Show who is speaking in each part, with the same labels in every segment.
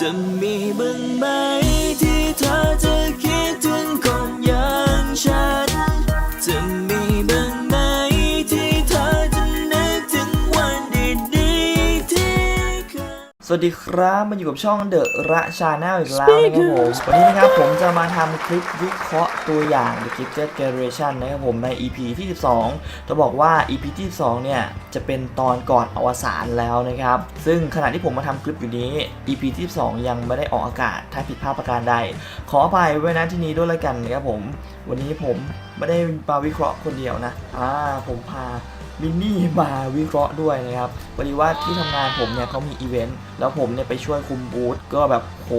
Speaker 1: จะมีบ้างไหมที่เธอจะคิดถึงคนอย่างฉันจะมีบ้างไหมที่เธอจะนึกถึงวันดีๆที่เคยสวัสดีครับมาอยู่กับช่องเดอะระชาแนลอีกแล้วนะครับผมวันนี้นะครับผมจะมาทำคลิปวิเคราะห์ตัวอย่าง The Gifted Generation นะครับผมใน EP ที่ 12จะบอกว่า EP ที่ 12เนี่ยจะเป็นตอนก่อนอวสานแล้วนะครับซึ่งขณะที่ผมมาทำคลิปอยู่นี้ EP ที่ 12ยังไม่ได้ออกอากาศถ้าผิดพลาดประการใดขออภัยไว้ณที่นี้ด้วยละกันนะครับผมวันนี้ผมไม่ได้มาวิเคราะห์คนเดียวนะผมพามินนี่มาวิเคราะห์ด้วยนะครับพอดีว่าที่ทำงานผมเนี่ยเขามีอีเวนต์แล้วผมเนี่ยไปช่วยคุมบูธก็แบบโห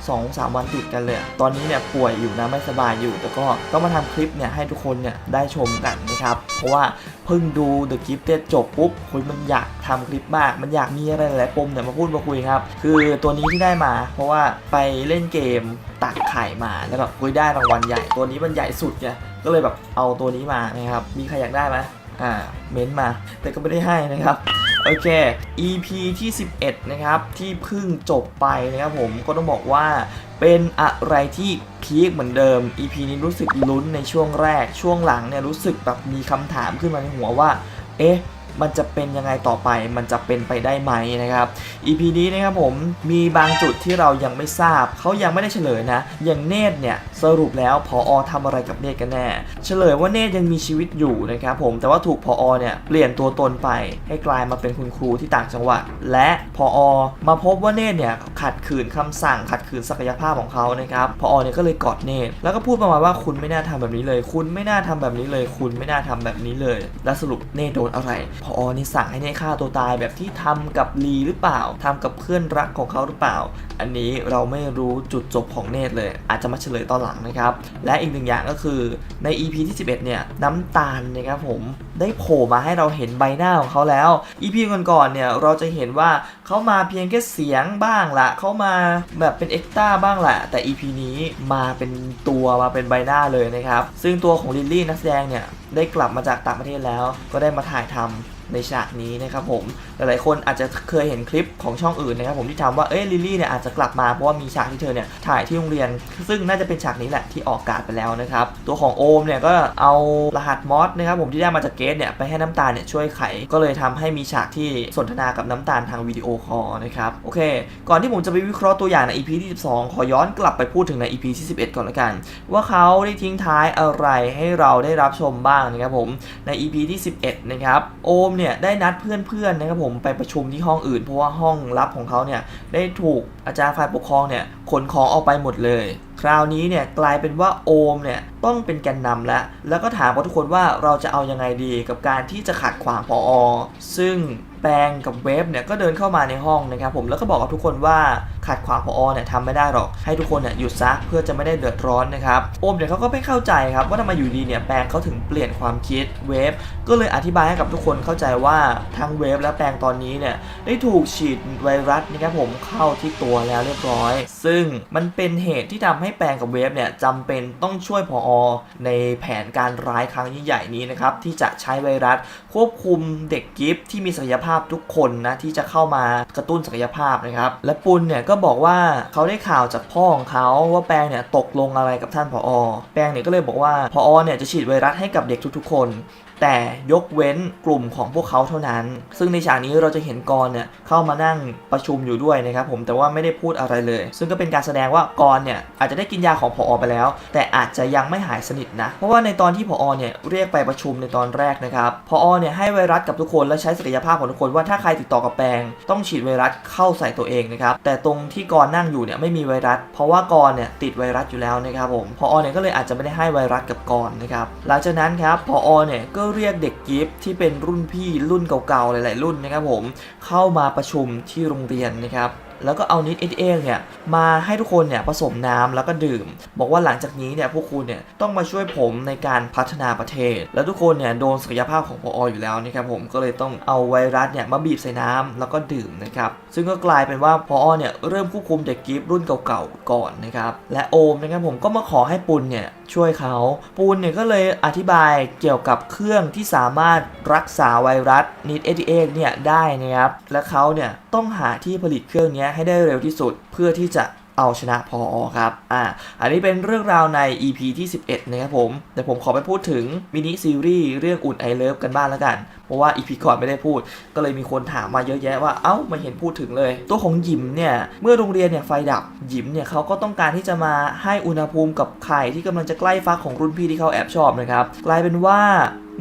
Speaker 1: 2-3 วันติดกันเลยตอนนี้เนี่ยป่วยอยู่นะไม่สบายอยู่แต่ก็ต้องมาทำคลิปเนี่ยให้ทุกคนเนี่ยได้ชมกันนะครับเพราะว่าเพิ่งดู The Gifted จบปุ๊บคุยมันอยากทำคลิปมากมันอยากมีอะไรหลายปมเนี่ยมาพูดมาคุยครับคือตัวนี้ที่ได้มาเพราะว่าไปเล่นเกมตักไข่มาแล้วแบบคุยได้รางวัลใหญ่ตัวนี้มันใหญ่สุดไงก็เลยแบบเอาตัวนี้มานะครับมีใครอยากได้ไหมเม้นมาแต่ก็ไม่ได้ให้นะครับโอเค EP ที่ 11นะครับที่เพิ่งจบไปนะครับผมก็ต้องบอกว่าเป็นอะไรที่พีคเหมือนเดิม EP นี้รู้สึกลุ้นในช่วงแรกช่วงหลังเนี่ยรู้สึกแบบมีคำถามขึ้นมาในหัวว่าเอ๊ะมันจะเป็นยังไงต่อไปมันจะเป็นไปได้ไหมนะครับ EP นี้นะครับผมมีบางจุดที่เรายังไม่ทราบเขายังไม่ได้เฉลยนะอย่างเนตรเนี่ยสรุปแล้วผอ.ทำอะไรกับเนตรกันแน่เฉลยว่าเนตรยังมีชีวิตอยู่นะครับผมแต่ว่าถูกผอ.เนี่ยเปลี่ยนตัวตนไปให้กลายมาเป็นคุณครูที่ต่างจังหวัดและผอ.มาพบว่าเนตรเนี่ยขัดขืนคำสั่งขัดขืนศักยภาพของเขานะครับผอ.เนี่ยก็เลยกอดเนตรแล้วก็พูดประมาณว่าคุณไม่น่าทำแบบนี้เลยคุณไม่น่าทำแบบนี้เลยคุณไม่น่าทำแบบนี้เลยและสรุปเนตรโดนอะไรผอ.นี่สั่งให้เนตรฆ่าตัวตายแบบที่ทำกับลีหรือเปล่าทำกับเพื่อนรักของเขาหรือเปล่าอันนี้เราไม่รู้จุดจบของเนตรเลยอาจจะมาเฉลยตอนหลังนะครับและอีกหนึ่งอย่างก็คือใน EP ที่ 11เนี่ยน้ำตาลนะครับผมได้โผล่มาให้เราเห็นใบหน้าของเขาแล้ว EP ก่อนๆเนี่ยเราจะเห็นว่าเขามาเพียงแค่เสียงบ้างละเขามาแบบเป็นเอ็กซ์ต้าบ้างแหละแต่ EP นี้มาเป็นตัวมาเป็นใบหน้าเลยนะครับซึ่งตัวของลิลลี่นักแสดงเนี่ยได้กลับมาจากต่างประเทศแล้วก็ได้มาถ่ายทำในฉากนี้นะครับผมหลายๆคนอาจจะเคยเห็นคลิปของช่องอื่นนะครับผมที่ทำว่าลิลลี่เนี่ยอาจจะกลับมาเพราะว่ามีฉากที่เธอเนี่ยถ่ายที่โรงเรียนซึ่งน่าจะเป็นฉากนี้แหละที่ออกอากาศไปแล้วนะครับตัวของโอมเนี่ยก็เอารหัสมอสนะครับผมที่ได้มาจากเกสเนี่ยไปให้น้ำตาลเนี่ยช่วยไขก็เลยทำให้มีฉากที่สนทนากับน้ำตาลทางวิดีโอคอลนะครับโอเคก่อนที่ผมจะไปวิเคราะห์ตัวอย่างใน EP ที่ 12ขอย้อนกลับไปพูดถึงใน EP ที่ 11 ก่อนละกันว่าเขาได้ทิ้งท้ายอะไรให้เราได้รับชมบ้างนะครับผมใน EP ที่ 11 นะครับโอมเนี่ยได้นัดเพื่อนๆนะครับผมไปประชุมที่ห้องอื่นเพราะว่าห้องลับของเขาเนี่ยได้ถูกอาจารย์ฝ่ายปกครองเนี่ยขนของออกไปหมดเลยคราวนี้เนี่ยกลายเป็นว่าโอมเนี่ยต้องเป็นแกนนำแล้วก็ถามกับทุกคนว่าเราจะเอายังไงดีกับการที่จะขัดขวางผอ.ซึ่งแปงกับเวฟเนี่ยก็เดินเข้ามาในห้องนะครับผมแล้วก็บอกกับทุกคนว่าขัดขวางผอ.เนี่ยทำไม่ได้หรอกให้ทุกคนเนี่ยหยุดซะเพื่อจะไม่ได้เดือดร้อนนะครับโอมเนี่ยเขาก็ไม่เข้าใจครับว่าทำไมอยู่ดีเนี่ยแปงเขาถึงเปลี่ยนความคิดเวฟก็เลยอธิบายให้กับทุกคนเข้าใจว่าทั้งเวฟและแปงตอนนี้เนี่ยได้ถูกฉีดไวรัสนะครับผมเข้าที่ตัวแล้วเรียบร้อยซึ่งมันเป็นเหตุที่ทำให้แปงกับเวฟเนี่ยจำเป็นต้องช่วยผอ.ในแผนการร้ายครั้งใหญ่นี้นะครับที่จะใช้ไวรัสควบคุมเด็กกิฟต์ที่มีศักยภาพทุกคนนะที่จะเข้ามากระตุ้นศักยภาพนะครับและปุณเนี่ยก็บอกว่าเขาได้ข่าวจากพ่อของเขาว่าแปงเนี่ยตกลงอะไรกับท่านผอ.แปงเนี่ยก็เลยบอกว่าผอ.เนี่ยจะฉีดไวรัสให้กับเด็กทุกๆคนแต่ยกเว้นกลุ่มของพวกเขาเท่านั้นซึ่งในฉากนี้เราจะเห็นกรเนี่ยเข้ามานั่งประชุมอยู่ด้วยนะครับผมแต่ว่าไม่ได้พูดอะไรเลยซึ่งก็เป็นการแสดงว่ากรเนี่ยอาจจะได้กินยาของผอ.ไปแล้วแต่อาจจะยังไม่หายสนิทนะเพราะว่าในตอนที่ผอ.เนี่ยเรียกไปประชุมในตอนแรกนะครับผอ.เนี่ยให้ไวรัสกับทุกคนและใช้ศักยภาพของทุกคนว่าถ้าใครติดต่อกับแปงต้องฉีดไวรัสเข้าใส่ตัวเองนะครับแต่ตรงที่กรนั่งอยู่เนี่ยไม่มีไวรัสเพราะว่ากรเนี่ยติดไวรัสอยู่แล้วนะครับผมผอ.เนี่ยก็เลยอาจจะไม่ได้ให้ไวรัสกับกรนะครับหลังจากนั้นครับผอ.เนี่ยก็เรียกเด็กกิฟต์ที่เป็นรุ่นพี่รุ่นเก่าๆหลายๆรุ่นนะครับผมเข้ามาประชุมที่โรงเรียนนะครับแล้วก็เอานิดเองเนี่ยมาให้ทุกคนเนี่ยผสมน้ำแล้วก็ดื่มบอกว่าหลังจากนี้เนี่ยพวกคุณเนี่ยต้องมาช่วยผมในการพัฒนาประเทศแล้วทุกคนเนี่ยโดนศักยภาพของผอ.อยู่แล้วนะครับผมก็เลยต้องเอาไวรัสเนี่ยมาบีบใส่น้ำแล้วก็ดื่มนะครับ ซึ่งก็กลายเป็นว่าพอเนี่ยเริ่มควบคุมเด็กกิฟต์รุ่นเก่าๆก่อนนะครับและโอมนะครับผมก็มาขอให้ปุณเนี่ยช่วยเขาปุณเนี่ยก็เลยอธิบายเกี่ยวกับเครื่องที่สามารถรักษาไวรัสนิด88เนี่ยได้นะครับและเขาเนี่ยต้องหาที่ผลิตเครื่องนี้ให้ได้เร็วที่สุดเพื่อที่จะเอาชนะพอครับอันนี้เป็นเรื่องราวใน EP ที่11นะครับผมแต่ผมขอไปพูดถึงมินิซีรีส์เรื่องอุ่นไอเลิฟกันบ้างแล้วกันเพราะว่า EP ก่อนไม่ได้พูดก็เลยมีคนถามมาเยอะแยะว่าไม่เห็นพูดถึงเลยตัวของหยิมเนี่ยเมื่อโรงเรียนเนี่ยไฟดับหยิมเนี่ยเขาก็ต้องการที่จะมาให้อุณหภูมิกับไข่ที่กำลังจะใกล้ฟักของรุ่นพี่ที่เขาแอบชอบนะครับกลายเป็นว่า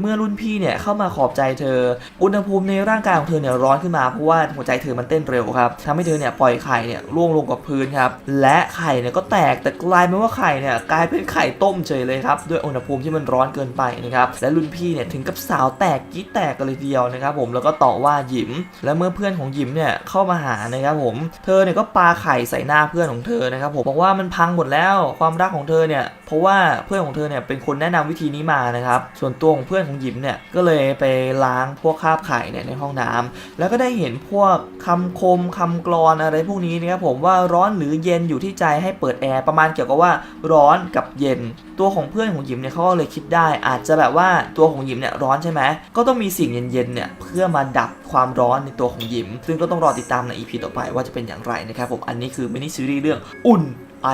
Speaker 1: เมื่อรุ่นพี่เนี่ยเข้ามาขอบใจเธออุณหภูมิในร่างกายของเธอเนี่ยร้อนขึ้นมาเพราะว่าหัวใจเธอมันเต้นเร็วครับทำให้เธอเนี่ยปล่อยไข่เนี่ยร่วงลงกับพื้นครับและไข่เนี่ยก็แตกแต่กลายเป็นว่าไข่เนี่ยกลายเป็นไข่ต้มเฉยเลยครับด้วยอุณหภูมิที่มันร้อนเกินไปนะครับและรุ่นพี่เนี่ยถึงกับสาวแตกกิ๊ดแตกกันเลยทีเดียวนะครับผมแล้วก็ต่อว่าหยิมและเมื่อเพื่อนของหยิมเนี่ยเข้ามาหานะครับผมเธอเนี่ยก็ปาไข่ใส่หน้าเพื่อนของเธอนะครับผมบอกว่ามันพังหมดแล้วความรักของเธอเนี่ยเพราะว่าเพื่อนของเธอเนี่ยเป็นคนแนะนำวิธีนี้มานะครับส่วนตัวของเพื่อนของหยิมเนี่ยก็เลยไปล้างพวกคราบไข่เนี่ยในห้องน้ำแล้วก็ได้เห็นพวกคำคมคำกลอนอะไรพวกนี้นะครับผมว่าร้อนหรือเย็นอยู่ที่ใจให้เปิดแอร์ประมาณเกี่ยวกับว่าร้อนกับเย็นตัวของเพื่อนของหยิมเนี่ยเขาก็เลยคิดได้อาจจะแบบว่าตัวของหยิมเนี่ยร้อนใช่ไหมก็ต้องมีสิ่งเย็นๆเนี่ยเพื่อมาดับความร้อนในตัวของหยิมซึ่งก็ต้องรอติดตามใน EP ต่อไปว่าจะเป็นอย่างไรนะครับผมอันนี้คือมินิซีรีส์เรื่องอุ่นไอ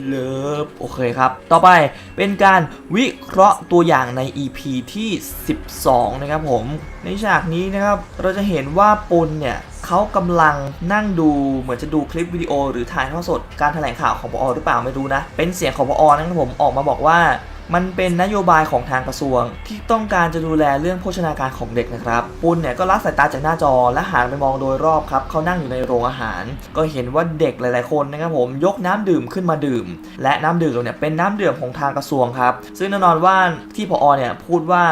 Speaker 1: เลิฟโอเคครับต่อไปเป็นการวิเคราะห์ตัวอย่างใน EP ที่12นะครับผมในฉากนี้นะครับเราจะเห็นว่าปุณเนี่ยเขากำลังนั่งดูเหมือนจะดูคลิปวิดีโอหรือถ่ายทอดสดการแถลงข่าวของผอ.หรือเปล่าไม่รู้นะเป็นเสียงของผอ.นะครับผมออกมาบอกว่ามันเป็นนโยบายของทางกระทรวงที่ต้องการจะดูแลเรื่องโภชนาการของเด็กนะครับปุณเนี่ยก็ละสายตาจากหน้าจอและหันไปมองโดยรอบครับเขานั่งอยู่ในโรงอาหารก็เห็นว่าเด็กหลายๆคนนะครับผมยกน้ำดื่มขึ้นมาดื่มและน้ำดื่มเนี่ยเป็นน้ำดื่มของทางกระทรวงครับซึ่งแน่นอนว่าที่ผอ.เนี่ยพูดว่า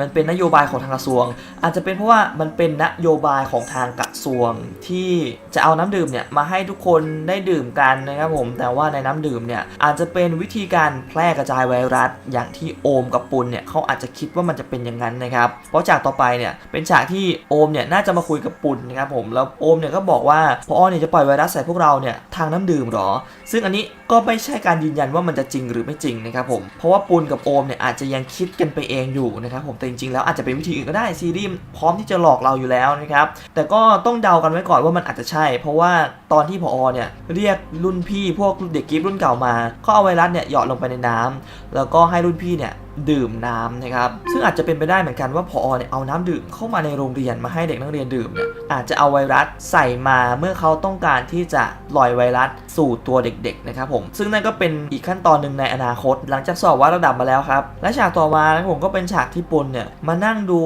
Speaker 1: มันเป็นนโยบายของทางกระทรวงอาจจะเป็นเพราะว่ามันเป็นนโยบายของทางกระทรวงที่จะเอาน้ำดื่มเนี่ยมาให้ทุกคนได้ดื่มกันนะครับผมแต่ว่าในน้ำดื่มเนี่ยอาจจะเป็นวิธีการแพร่กระจายไวรัสอย่างที่โอมกับปุณเนี่ยเขาอาจจะคิดว่ามันจะเป็นอย่างนั้นนะครับเพราะฉากต่อไปเนี่ยเป็นฉากที่โอมเนี่ยน่าจะมาคุยกับปุณนะครับผมแล้วโอมเนี่ยก็บอกว่าพอเนี่ยจะปล่อยไวรัสใส่พวกเราเนี่ยทางน้ำดื่มหรอซึ่งอันนี้ก็ไม่ใช่การยืนยันว่ามันจะจริงหรือไม่จริงนะครับผมเพราะว่าปุณกับโอมเนี่ยอาจจะยังคิดกันไปเองอยู่นะครับผมแต่จริงๆแล้วอาจจะเป็นวิธีอื่นก็ได้ซีรีส์พร้อมที่จะหลอกเราอยู่แล้วนะครับแต่ก็ต้องเดากันไว้ก่อนว่ามันอาจจะใช่เพราะว่าตอนที่ผอ.เนี่ยเรียกรุ่นพี่พวกเด็กกิฟต์รุ่นเก่ามาเขาเอาไวรัสเนี่ยหยอดลงไปในน้ำแล้วก็ให้รุ่นพี่เนี่ยดื่มน้ำนะครับซึ่งอาจจะเป็นไปได้เหมือนกันว่าผอ.เนี่ยเอาน้ำดื่มเข้ามาในโรงเรียนมาให้เด็กนักเรียนดื่มเนี่ยอาจจะเอาไวรัสใส่มาเมื่อเขาต้องการที่จะปล่อยไวรัสสู่ตัวเด็กๆนะครับผมซึ่งนั่นก็เป็นอีกขั้นตอนหนึ่งในอนาคตหลังจากสอบวัดระดับมาแล้วครับและฉากต่อมานะครับผมก็เป็นฉากที่ปุณเนี่ยมานั่งดู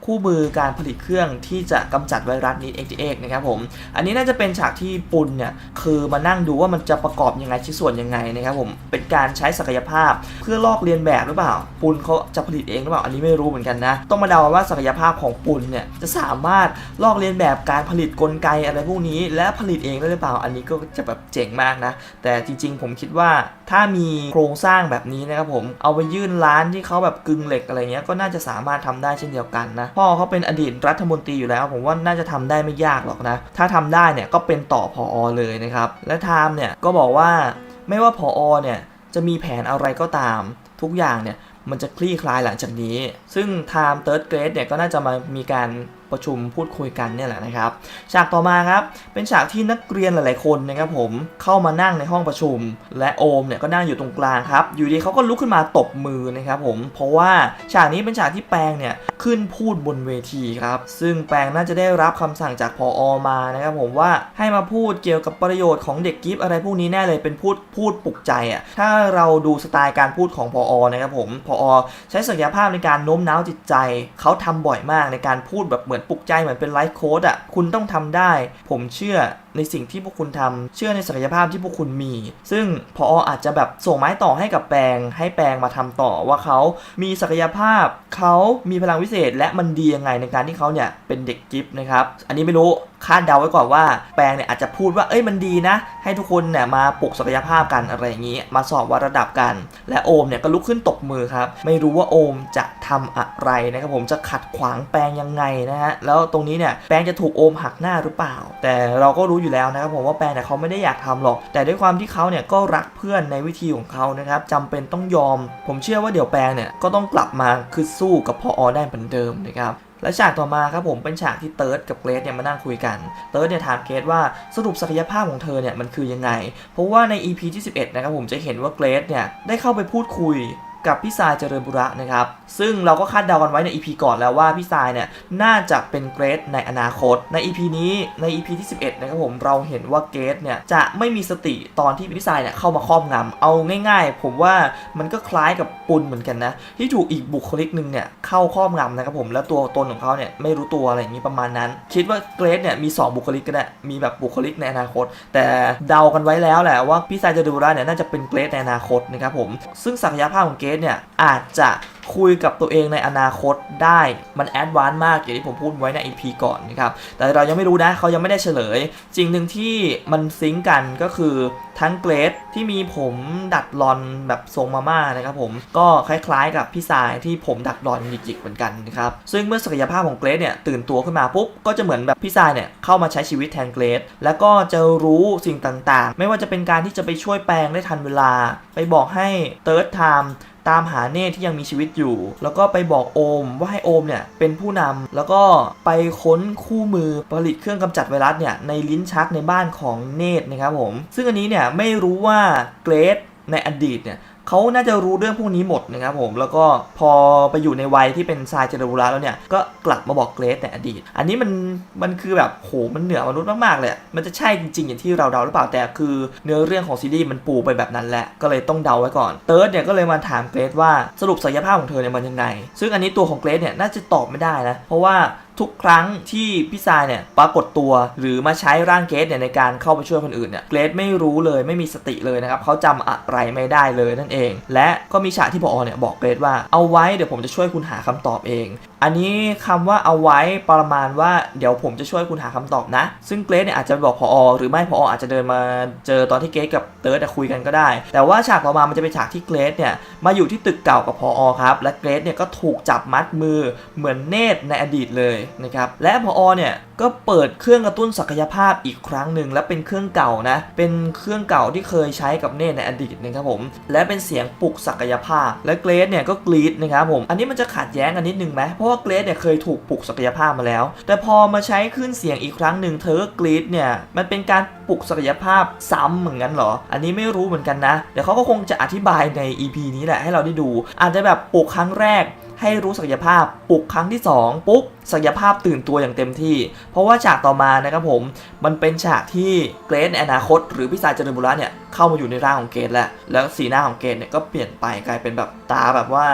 Speaker 1: คู่มือการผลิตเครื่องที่จะกำจัดไวรัสนิด88นะครับผมอันนี้น่าจะเป็นฉากที่ปุณเนี่ยคือมานั่งดูว่ามันจะประกอบยังไงชิ้นส่วนยังไงนะครับผมเป็นการใช้ศักยภาพเพื่อลอกเลียนแบบหรือเปล่าปุณเขาจะผลิตเองหรือเปล่าอันนี้ไม่รู้เหมือนกันนะต้องมาเดาว่าศักยภาพของปุณเนี่ยจะสามารถลอกเลียนแบบการผลิตกลไกอะไรพวกนี้และผลิตเองได้หรือเปล่าอันนี้ก็จะแบบเจ๋งมากนะแต่จริงๆผมคิดว่าถ้ามีโครงสร้างแบบนี้นะครับผมเอาไปยื่นร้านที่เขาแบบกึ่งเหล็กอะไรเงี้ยก็น่าจะสามารถทำได้เช่นเดียวกันนะพ่อเขาเป็นอดีตรัฐมนตรีอยู่แล้วผมว่าน่าจะทำได้ไม่ยากหรอกนะถ้าทำได้เนี่ยก็เป็นต่อผอ.เลยนะครับและไทม์เนี่ยก็บอกว่าไม่ว่าผอ.เนี่ยจะมีแผนอะไรก็ตามทุกอย่างเนี่ยมันจะคลี่คลายหลังจากนี้ซึ่ง Time Third Grade เนี่ยก็น่าจะมามีการประชุมพูดคุยกันเนี่ยแหละนะครับฉากต่อมาครับเป็นฉากที่นักเรียนหลายๆคนนะครับผมเข้ามานั่งในห้องประชุมและโอมเนี่ยก็นั่งอยู่ตรงกลางครับอยู่ดีเขาก็ลุกขึ้นมาตบมือนะครับผมเพราะว่าฉากนี้เป็นฉากที่แปงเนี่ยขึ้นพูดบนเวทีครับซึ่งแปงน่าจะได้รับคำสั่งจากผอ.มานะครับผมว่าให้มาพูดเกี่ยวกับประโยชน์ของเด็กกิฟต์อะไรพวกนี้แน่เลยเป็นพูดปลุกใจอ่ะถ้าเราดูสไตล์การพูดของผอ.นะครับผมผอ.ใช้ศักยภาพในการโน้มน้าวจิตใจเขาทำบ่อยมากในการพูดแบบเหมือนปลุกใจเหมือนเป็นไลฟ์โค้ดอ่ะคุณต้องทำได้ผมเชื่อ ในสิ่งที่พวกคุณทำเชื่อในศักยภาพที่พวกคุณมีซึ่งผอ.อาจจะแบบส่งไม้ต่อให้กับแปงให้แปงมาทำต่อว่าเขามีศักยภาพเขามีพลังวิเศษและมันดียังไงในการที่เขาเนี่ยเป็นเด็กกิฟต์นะครับอันนี้ไม่รู้คาดเดาไว้ก่อนว่าแปงเนี่ยอาจจะพูดว่ามันดีนะให้ทุกคนเนี่ยมาปลุกศักยภาพกันอะไรอย่างนี้มาสอบวัดระดับกันและโอมเนี่ยก็ลุกขึ้นตบมือครับไม่รู้ว่าโอมจะทำอะไรนะครับผมจะขัดขวางแปงยังไงนะฮะแล้วตรงนี้เนี่ยแปงจะถูกโอมหักหน้าหรือเปล่าแต่เราก็รู้อยู่แล้วนะครับผมว่าแปงเนี่ยเขาไม่ได้อยากทำหรอกแต่ด้วยความที่เขาเนี่ยก็รักเพื่อนในวิธีของเขานะครับจำเป็นต้องยอมผมเชื่อว่าเดี๋ยวแปงเนี่ยก็ต้องกลับมาคือสู้กับผอ.ได้เหมือนเดิมนะครับและฉากต่อมาครับผมเป็นฉากที่เติร์ดกับเกรซเนี่ยมานั่งคุยกันเติร์ดเนี่ยถามเกรซว่าสรุปศักยภาพของเธอเนี่ยมันคือยังไงเพราะว่าใน EP ที่11นะครับผมจะเห็นว่าเกรซเนี่ยได้เข้าไปพูดคุยกับพี่ทรายเจริญบุระนะครับซึ่งเราก็คาดเดากันไว้ใน EP ก่อนแล้วว่าพี่ทรายเนี่ยน่าจะเป็นเกรซในอนาคตใน EP นี้ใน EP ที่11นะครับผมเราเห็นว่าเกรซเนี่ยจะไม่มีสติตอนที่พี่ทรายเนี่ยเข้ามาครอบงำเอาง่ายๆผมว่ามันก็คล้ายกับปุณเหมือนกันนะที่ถูกอีกบุคลิกนึงเนี่ยเข้าครอบงำนะครับผมแล้วตัวตนของเขาเนี่ยไม่รู้ตัวอะไรอย่างนี้ประมาณนั้นคิดว่าเกรซเนี่ยมี2บุคลิกก็ได้มีแบบบุคลิกในอนาคตแต่เดากันไว้แล้วแหละว่าพี่ทรายเจริญบุระเนี่ยน่าจะเป็นเกรซในอนาคตนะครับผมซึ่งศักยภาพของเกรซเนี่ยอาจจะคุยกับตัวเองในอนาคตได้มันแอดวานซ์มากอย่างที่ผมพูดไว้ใน EP ก่อนนะครับแต่เรายังไม่รู้นะเขายังไม่ได้เฉลยสิ่งหนึ่งที่มันซิงก์กันก็คือทั้งเกรซที่มีผมดัดรอนแบบทรงมาม่านะครับผมก็คล้ายๆกับพี่ทรายที่ผมดัดรอนหยิกๆเหมือนกันนะครับซึ่งเมื่อศักยภาพของเกรซเนี่ยตื่นตัวขึ้นมาปุ๊บก็จะเหมือนแบบพี่ทรายเนี่ยเข้ามาใช้ชีวิตแทนเกรซแล้วก็จะรู้สิ่งต่างๆไม่ว่าจะเป็นการที่จะไปช่วยแปลงได้ทันเวลาไปบอกให้เติร์ดไทม์ตามหาเนตที่ยังมีชีวิตอยู่แล้วก็ไปบอกโอมว่าให้โอมเนี่ยเป็นผู้นำแล้วก็ไปค้นคู่มือผลิตเครื่องกำจัดไวรัสเนี่ยในลิ้นชักในบ้านของเนตนะครับผมซึ่งอันนี้เนี่ยไม่รู้ว่าเกรซในอดีตเนี่ยเขาน่าจะรู้เรื่องพวกนี้หมดนะครับผมแล้วก็พอไปอยู่ในวัยที่เป็นทรายเจริญบุระแล้วเนี่ยก็กลับมาบอกเกรซในอดีตอันนี้มันคือแบบโหมันเหนือมนุษย์มากๆเลยมันจะใช่จริงๆอย่างที่เราเดาหรือเปล่าแต่คือเนื้อเรื่องของซีรีส์มันปูไปแบบนั้นแหละก็เลยต้องเดาไว้ก่อนเติร์ดเนี่ยก็เลยมาถามเกรซว่าสรุปศักยภาพของเธอเนี่ยมันยังไงซึ่งอันนี้ตัวของเกรซเนี่ยน่าจะตอบไม่ได้นะเพราะว่าทุกครั้งที่พี่ทรายเนี่ยปรากฏตัวหรือมาใช้ร่างเกรซเนี่ยในการเข้าไปช่วยคนอื่นเนี่ยเกรซไม่รู้เลยไม่มีสติเลยนะครับเขาจำอะไรไม่ได้เลยนั่นเองและก็มีฉากที่ผอ.เนี่ยบอกเกรซว่าเอาไว้เดี๋ยวผมจะช่วยคุณหาคำตอบเองอันนี้คำว่าเอาไว้ประมาณว่าเดี๋ยวผมจะช่วยคุณหาคำตอบนะซึ่งเกรซเนี่ยอาจจะบอกผอ.หรือไม่ผอ.อาจจะเดินมาเจอตอนที่เกรซกับเติร์ดคุยกันก็ได้แต่ว่าฉากต่อมามันจะเป็นฉากที่เกรซเนี่ยมาอยู่ที่ตึกเก่ากับผอ.ครับและเกรซเนี่ยก็ถูกจับมัดมือเหมือนเนตรในอดีตเลยนะครับและผอ.เนี่ยก็เปิดเครื่องกระตุ้นศักยภาพอีกครั้งหนึ่งและเป็นเครื่องเก่านะเป็นเครื่องเก่าที่เคยใช้กับเนตรในอดีตนะครับผมและเป็นเสียงปลุกศักยภาพและเกรซเนี่ยก็กรี๊ดนะครับผมอันนี้มันจะขัดแย้งกันนิดนึงไหมเพราะว่าเกรซเนี่ยเคยถูกปลุกศักยภาพมาแล้วแต่พอมาใช้คลื่นเสียงอีกครั้งหนึ่งเธอก็กรี๊ดเนี่ยมันเป็นการปลุกศักยภาพซ้ำเหมือนกันเหรออันนี้ไม่รู้เหมือนกันนะเดี๋ยวเขาก็คงจะอธิบายใน EP นี้แหละให้เราได้ดูอาจจะแบบปลุกครั้งแรกให้รู้ศักยภาพปลุกครั้งที่2ปุ๊บศักยภาพตื่นตัวอย่างเต็มที่เพราะว่าฉากต่อมานะครับผมมันเป็นฉากที่เกรซในอนาคตหรือพี่ทรายเจริญบุระเนี่ยเข้ามาอยู่ในร่างของเกรซแล้วสีหน้าของเกรซเนี่ยก็เปลี่ยนไปกลายเป็นแบบตาแบบว่า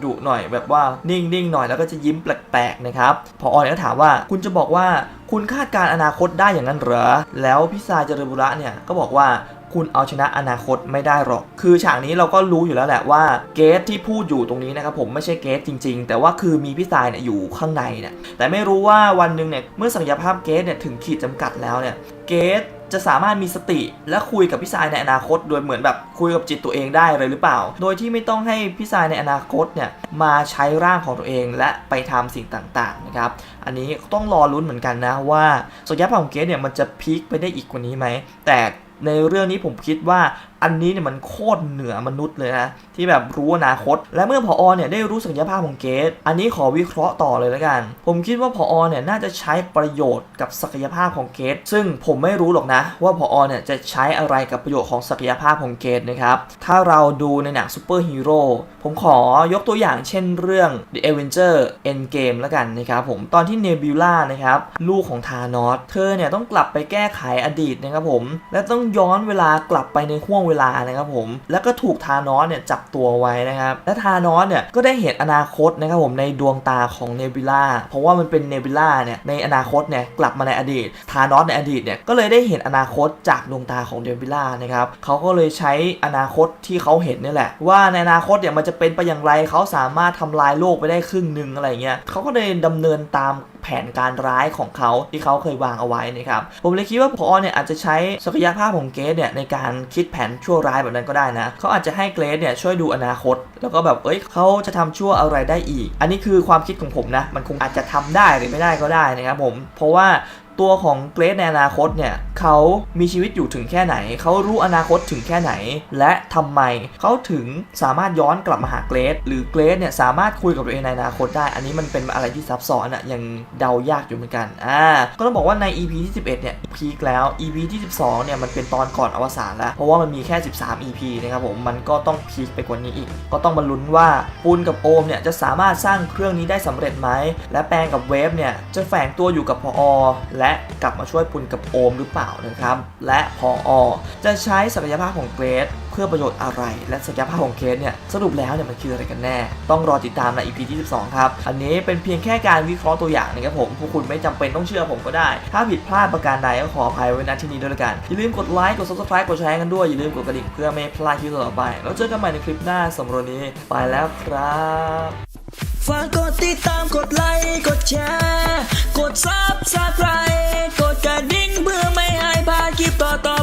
Speaker 1: ดุหน่อยแบบว่านิ่งหน่อยแล้วก็จะยิ้มแปลกๆนะครับพอเนี่ยก็ถามว่าคุณจะบอกว่าคุณคาดการอนาคตได้อย่างนั้นเหรอแล้วพี่ทรายเจริญบุระเนี่ยก็บอกว่าคุณเอาชนะอนาคตไม่ได้หรอกคือฉากนี้เราก็รู้อยู่แล้วแหละว่าเกรซที่พูดอยู่ตรงนี้นะครับผมไม่ใช่เกรซจริงๆแต่ว่าคือมีพี่ทรายเนี่ยอยู่ข้างในเนี่ยแต่ไม่รู้ว่าวันหนึ่งเนี่ยเมื่อศักยภาพเกรซเนี่ยถึงขีดจำกัดแล้วเนี่ยเกรซจะสามารถมีสติและคุยกับพี่ทรายในอนาคตโดยเหมือนแบบคุยกับจิตตัวเองได้เลยหรือเปล่าโดยที่ไม่ต้องให้พี่ทรายในอนาคตเนี่ยมาใช้ร่างของตัวเองและไปทำสิ่งต่างๆนะครับอันนี้ต้องรอลุ้นเหมือนกันนะว่าศักยภาพของเกรซเนี่ยมันจะพีคไปได้อีกกว่านี้ไหมแต่ในเรื่องนี้ผมคิดว่าอันนี้เนี่ยมันโคตรเหนือมนุษย์เลยนะที่แบบรู้อนาคตและเมื่อผอ.เนี่ยได้รู้ศักยภาพของเกรซอันนี้ขอวิเคราะห์ต่อเลยแล้วกันผมคิดว่าผอ.เนี่ยน่าจะใช้ประโยชน์กับศักยภาพของเกรซซึ่งผมไม่รู้หรอกนะว่าผอ.เนี่ยจะใช้อะไรกับประโยชน์ของศักยภาพของเกรซนะครับถ้าเราดูในหนังซูเปอร์ฮีโร่ผมขอยกตัวอย่างเช่นเรื่อง The Avenger Endgame แล้วกันนะครับผมตอนที่เนบิวล่านะครับลูกของธานอสเธอเนี่ยต้องกลับไปแก้ไขอดีตนะครับผมและต้องย้อนเวลากลับไปในห้วงเว วลานะครับผมแล้วก็ถูกธานอสเนี่ยจับตัวไว้นะครับและธานอสเนี่ยก็ได้เห็นอนาคตนะครับผมในดวงตาของเนบิล่าเพราะว่ามันเป็นเนบิล่าเนี่ยในอนาคตเนี่ยกลับมาในอดีตธานอสในอดีตเนี่ยก็เลยได้เห็นอนาคตจากดวงตาของเนบิล่านะครับเขาก็เลยใช้อนาคตที่เขาเห็นนี่แหละว่าในอนาคตเนี่ยมันจะเป็นไปอย่างไรเขาสามารถทำลายโลกไปได้ครึ่งนึงอะไรเงี้ยเขาก็เลยดำเนินตามแผนการร้ายของเขาที่เขาเคยวางเอาไว้นะครับผมเลยคิดว่าพอเนี่ยอาจจะใช้ศักยภาพของเกรซเนี่ยในการคิดแผนชั่วร้ายแบบนั้นก็ได้นะเขาอาจจะให้เกรซเนี่ยช่วยดูอนาคตแล้วก็แบบเขาจะทำชั่วอะไรได้อีกอันนี้คือความคิดของผมนะมันคงอาจจะทำได้หรือไม่ได้ก็ได้นะครับผมเพราะว่าตัวของเกรซในอนาคตเนี่ยเขามีชีวิตอยู่ถึงแค่ไหนเขารู้อนาคตถึงแค่ไหนและทำไมเขาถึงสามารถย้อนกลับมาหาเกรซหรือเกรซเนี่ยสามารถคุยกับตัวเองในอนาคตได้อันนี้มันเป็นอะไรที่ซับซ้อนอะยังเดายากอยู่เหมือนกันก็ต้องบอกว่าใน EP ที่11เนี่ยพีคแล้ว EP ที่12เนี่ยมันเป็นตอนก่อนอวสานแล้วเพราะว่ามันมีแค่13 EP นะครับผมมันก็ต้องพีคไปกว่านี้อีกก็ต้องมาลุ้นว่าปุณกับโอมเนี่ยจะสามารถสร้างเครื่องนี้ได้สำเร็จไหมและแปลงกับเวฟเนี่ยจะแฝงตัวอยู่กับพอและกลับมาช่วยปุณกับโอมหรือเปล่านะครับและพอจะใช้ศักยภาพของเกรซเพื่อประโยชน์อะไรและศักยภาพของเกรซเนี่ยสรุปแล้วเนี่ยมันคืออะไรกันแน่ต้องรอติดตามใน EP ที่12ครับอันนี้เป็นเพียงแค่การวิเคราะห์ตัวอย่างนะครับผมพวกคุณไม่จำเป็นต้องเชื่อผมก็ได้ถ้าผิดพลาดประการใดก็ขออภัยไว้ณที่นี้ด้วยละกันอย่าลืมกดไลค์กด Subscribe กดแชร์กันด้วยอย่าลืมกดกระดิ่งเพื่อไม่พลาดคลิปต่อไปแล้วเจอกันใหม่ในคลิปหน้าสำหรับวันนี้ไปแล้วครับฝากกดติดตามกดไลค์กดแชร์กด Subscribe กดกระดิ่งเพื่อไม่ให้พลาดคลิปต่อ